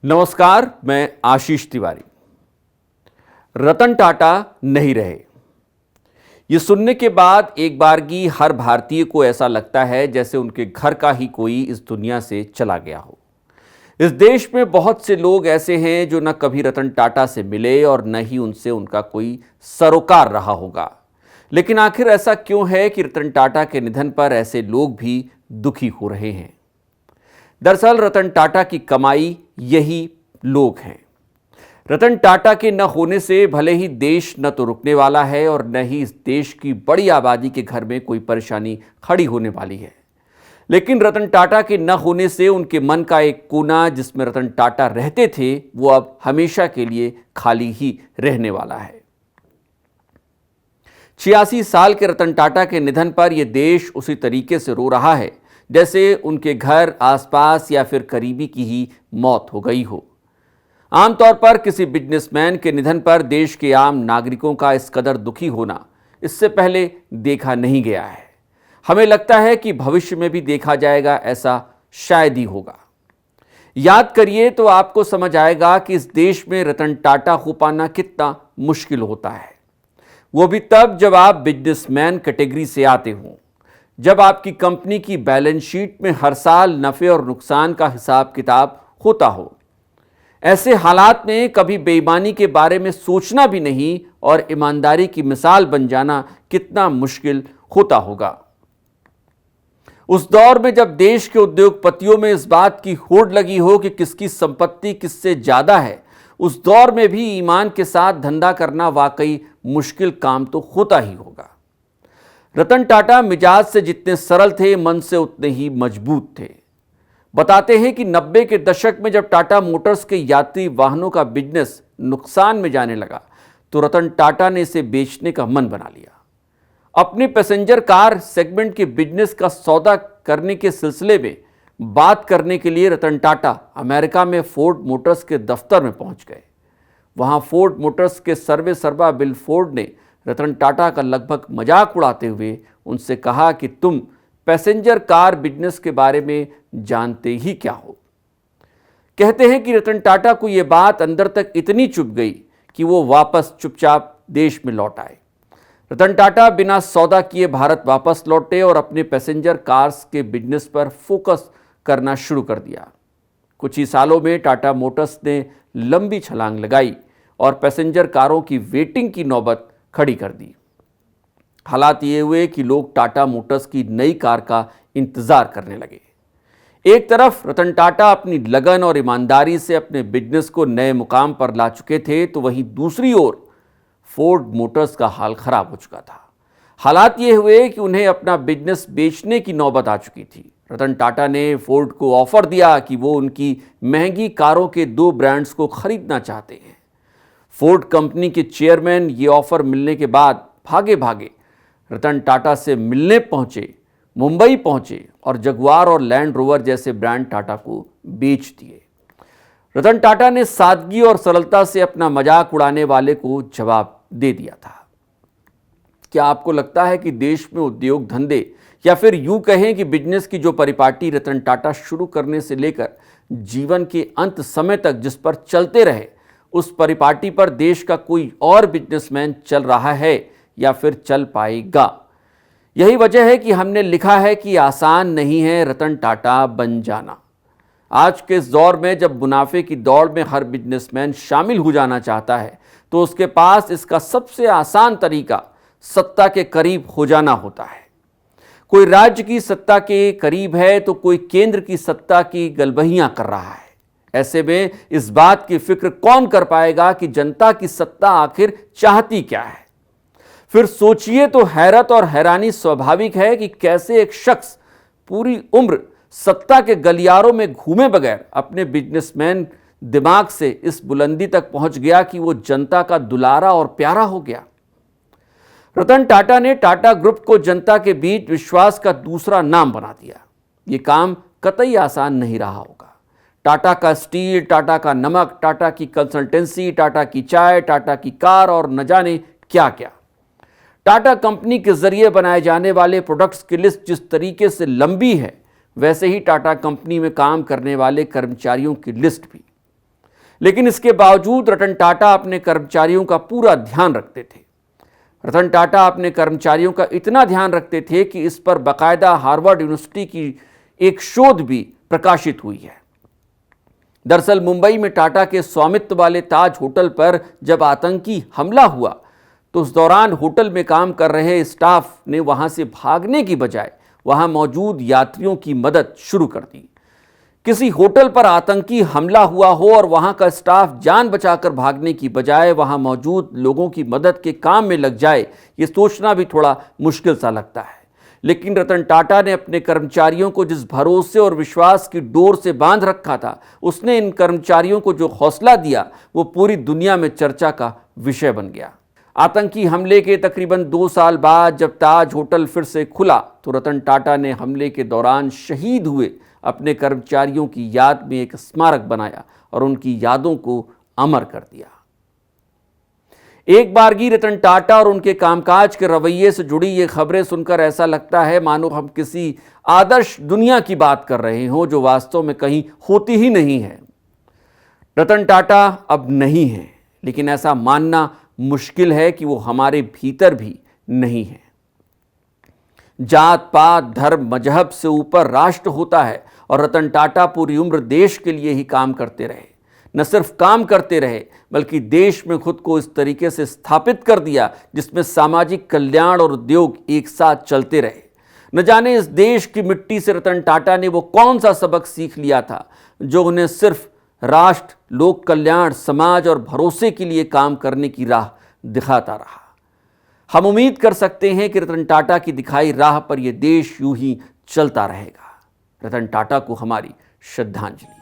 नमस्कार, मैं आशीष तिवारी। रतन टाटा नहीं रहे, ये सुनने के बाद एक बारगी हर भारतीय को ऐसा लगता है जैसे उनके घर का ही कोई इस दुनिया से चला गया हो। इस देश में बहुत से लोग ऐसे हैं जो न कभी रतन टाटा से मिले और न ही उनसे उनका कोई सरोकार रहा होगा। लेकिन आखिर ऐसा क्यों है कि रतन टाटा के निधन पर ऐसे लोग भी दुखी हो रहे हैं? दरअसल रतन टाटा की कमाई यही लोग हैं। रतन टाटा के न होने से भले ही देश न तो रुकने वाला है और न ही इस देश की बड़ी आबादी के घर में कोई परेशानी खड़ी होने वाली है, लेकिन रतन टाटा के न होने से उनके मन का एक कोना जिसमें रतन टाटा रहते थे वो अब हमेशा के लिए खाली ही रहने वाला है। 86 साल के रतन टाटा के निधन पर यह देश उसी तरीके से रो रहा है जैसे उनके घर, आसपास या फिर करीबी की ही मौत हो गई हो। आमतौर पर किसी बिजनेसमैन के निधन पर देश के आम नागरिकों का इस कदर दुखी होना इससे पहले देखा नहीं गया है। हमें लगता है कि भविष्य में भी देखा जाएगा, ऐसा शायद ही होगा। याद करिए तो आपको समझ आएगा कि इस देश में रतन टाटा हो पाना कितना मुश्किल होता है, वो भी तब जब आप बिजनेसमैन कैटेगरी से आते हों, जब आपकी कंपनी की बैलेंस शीट में हर साल नफे और नुकसान का हिसाब किताब होता हो। ऐसे हालात में कभी बेईमानी के बारे में सोचना भी नहीं और ईमानदारी की मिसाल बन जाना कितना मुश्किल होता होगा। उस दौर में जब देश के उद्योगपतियों में इस बात की होड़ लगी हो कि किसकी संपत्ति किससे ज्यादा है, उस दौर में भी ईमान के साथ धंधा करना वाकई मुश्किल काम तो होता ही होगा। रतन टाटा मिजाज से जितने सरल थे, मन से उतने ही मजबूत थे। बताते हैं कि 90 के दशक में जब टाटा मोटर्स के यात्री वाहनों का बिजनेस नुकसान में जाने लगा तो रतन टाटा ने इसे बेचने का मन बना लिया। अपने पैसेंजर कार सेगमेंट के बिजनेस का सौदा करने के सिलसिले में बात करने के लिए रतन टाटा अमेरिका में फोर्ड मोटर्स के दफ्तर में पहुंच गए। वहां फोर्ड मोटर्स के सर्वे सर्वा बिल फोर्ड ने रतन टाटा का लगभग मजाक उड़ाते हुए उनसे कहा कि तुम पैसेंजर कार बिजनेस के बारे में जानते ही क्या हो। कहते हैं कि रतन टाटा को यह बात अंदर तक इतनी चुभ गई कि वो वापस चुपचाप देश में लौट आए। रतन टाटा बिना सौदा किए भारत वापस लौटे और अपने पैसेंजर कार्स के बिजनेस पर फोकस करना शुरू कर दिया। कुछ ही सालों में टाटा मोटर्स ने लंबी छलांग लगाई और पैसेंजर कारों की वेटिंग की नौबत खड़ी कर दी। हालात ये हुए कि लोग टाटा मोटर्स की नई कार का इंतजार करने लगे। एक तरफ रतन टाटा अपनी लगन और ईमानदारी से अपने बिजनेस को नए मुकाम पर ला चुके थे, तो वहीं दूसरी ओर फोर्ड मोटर्स का हाल खराब हो चुका था। हालात ये हुए कि उन्हें अपना बिजनेस बेचने की नौबत आ चुकी थी। रतन टाटा ने फोर्ड को ऑफर दिया कि वो उनकी महंगी कारों के 2 ब्रांड्स को खरीदना चाहते हैं। फोर्ड कंपनी के चेयरमैन ये ऑफर मिलने के बाद भागे भागे रतन टाटा से मिलने पहुंचे, मुंबई पहुंचे और जगुआर और लैंड रोवर जैसे ब्रांड टाटा को बेच दिए। रतन टाटा ने सादगी और सरलता से अपना मजाक उड़ाने वाले को जवाब दे दिया था। क्या आपको लगता है कि देश में उद्योग धंधे या फिर यूं कहें कि बिजनेस की जो परिपाटी रतन टाटा शुरू करने से लेकर जीवन के अंत समय तक जिस पर चलते रहे, उस परिपाटी पर देश का कोई और बिजनेसमैन चल रहा है या फिर चल पाएगा? यही वजह है कि हमने लिखा है कि आसान नहीं है रतन टाटा बन जाना। आज के इस दौर में जब मुनाफे की दौड़ में हर बिजनेसमैन शामिल हो जाना चाहता है तो उसके पास इसका सबसे आसान तरीका सत्ता के करीब हो जाना होता है। कोई राज्य की सत्ता के करीब है तो कोई केंद्र की सत्ता की गलबहियां कर रहा है। ऐसे में इस बात की फिक्र कौन कर पाएगा कि जनता की सत्ता आखिर चाहती क्या है? फिर सोचिए तो हैरत और हैरानी स्वाभाविक है कि कैसे एक शख्स पूरी उम्र सत्ता के गलियारों में घूमे बगैर अपने बिजनेसमैन दिमाग से इस बुलंदी तक पहुंच गया कि वो जनता का दुलारा और प्यारा हो गया। रतन टाटा ने टाटा ग्रुप को जनता के बीच विश्वास का दूसरा नाम बना दिया। ये काम कतई आसान नहीं रहा होगा। टाटा का स्टील, टाटा का नमक, टाटा की कंसल्टेंसी, टाटा की चाय, टाटा की कार और न जाने क्या क्या। टाटा कंपनी के जरिए बनाए जाने वाले प्रोडक्ट्स की लिस्ट जिस तरीके से लंबी है, वैसे ही टाटा कंपनी में काम करने वाले कर्मचारियों की लिस्ट भी। लेकिन इसके बावजूद रतन टाटा अपने कर्मचारियों का पूरा ध्यान रखते थे। रतन टाटा अपने कर्मचारियों का इतना ध्यान रखते थे कि इस पर बाकायदा हार्वर्ड यूनिवर्सिटी की एक शोध भी प्रकाशित हुई है। दरअसल मुंबई में टाटा के स्वामित्व वाले ताज होटल पर जब आतंकी हमला हुआ तो उस दौरान होटल में काम कर रहे स्टाफ ने वहां से भागने की बजाय वहां मौजूद यात्रियों की मदद शुरू कर दी। किसी होटल पर आतंकी हमला हुआ हो और वहां का स्टाफ जान बचाकर भागने की बजाय वहां मौजूद लोगों की मदद के काम में लग जाए, ये सोचना भी थोड़ा मुश्किल सा लगता है। लेकिन रतन टाटा ने अपने कर्मचारियों को जिस भरोसे और विश्वास की डोर से बांध रखा था, उसने इन कर्मचारियों को जो हौसला दिया वो पूरी दुनिया में चर्चा का विषय बन गया। आतंकी हमले के तकरीबन 2 साल बाद जब ताज होटल फिर से खुला तो रतन टाटा ने हमले के दौरान शहीद हुए अपने कर्मचारियों की याद में एक स्मारक बनाया और उनकी यादों को अमर कर दिया। एक बारगी रतन टाटा और उनके कामकाज के रवैये से जुड़ी ये खबरें सुनकर ऐसा लगता है मानो हम किसी आदर्श दुनिया की बात कर रहे हों जो वास्तव में कहीं होती ही नहीं है। रतन टाटा अब नहीं है, लेकिन ऐसा मानना मुश्किल है कि वो हमारे भीतर भी नहीं है। जात पात धर्म मजहब से ऊपर राष्ट्र होता है और रतन टाटा पूरी उम्र देश के लिए ही काम करते रहे। न सिर्फ काम करते रहे बल्कि देश में खुद को इस तरीके से स्थापित कर दिया जिसमें सामाजिक कल्याण और उद्योग एक साथ चलते रहे। न जाने इस देश की मिट्टी से रतन टाटा ने वो कौन सा सबक सीख लिया था जो उन्हें सिर्फ राष्ट्र, लोक कल्याण, समाज और भरोसे के लिए काम करने की राह दिखाता रहा। हम उम्मीद कर सकते हैं कि रतन टाटा की दिखाई राह पर यह देश यूं ही चलता रहेगा। रतन टाटा को हमारी श्रद्धांजलि।